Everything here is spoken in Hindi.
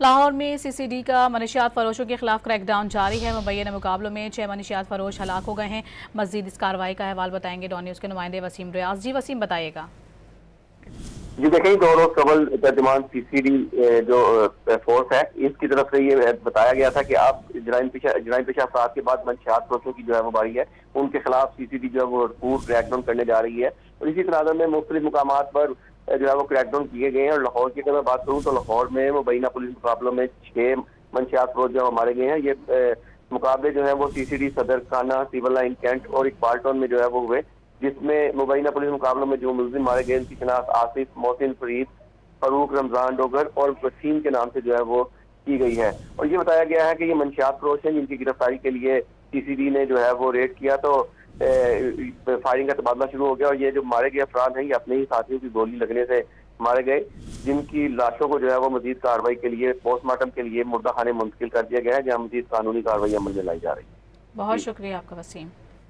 लाहौर में सीसीडी का मनशियात फरोशों के खिलाफ क्रैकडाउन जारी है। मुबैना मुकाबलों में 6 मनशियात फरोश हलाक हो गए हैं। मजीद इस कार्रवाई का अहवाल बताएंगे डॉन न्यूज़ के नुमाइंदे वसीम रियाज। जी वसीम, बताइएगा। जी देखें, 2 रोज कबल तर्जुमान सीसीडी जो फोर्स है इसकी तरफ से ये बताया गया था कि आप जराइम पेशा अफराद के बाद मंशियात फरोशों की जो है वो बारी है, उनके खिलाफ सीसीडी जो है वो भरपूर क्रैकडाउन करने जा रही है। और इसी तरह में मुख्तलिफ मुकामात पर जो है वो क्रैकडाउन किए गए हैं। और लाहौर की अगर मैं बात करूँ तो लाहौर में मुबैना पुलिस मुकाबलों में 6 मंशियात फरोश जो मारे गए हैं। ये मुकाबले जो है वो सीसीडी सदर खाना, सिविल लाइन कैंट और इकबाल टाउन में जो है वो हुए, जिसमें मुबैना पुलिस मुकाबलों में जो मुलजिम मारे गए उनकी शनाख्त आसिफ, मोहसिन, फरीद, फरूक, रमजान डोगर और वसीम के नाम से जो है वो की गई है। और ये बताया गया है कि ये मंशियात फरोश हैं जिनकी गिरफ्तारी के लिए सीसीडी ने जो है वो रेड किया तो फायरिंग का तबादला शुरू हो गया। और ये जो मारे गए अफराद हैं ये अपने ही साथियों की गोली लगने से मारे गए, जिनकी लाशों को जो है वो मजीद कार्रवाई के लिए पोस्टमार्टम के लिए मुर्दा खाने मुंतकिल कर दिया गया है, जहाँ मजीद कानूनी कार्रवाई अमल में लाई जा रही है। बहुत शुक्रिया आपका वसीम।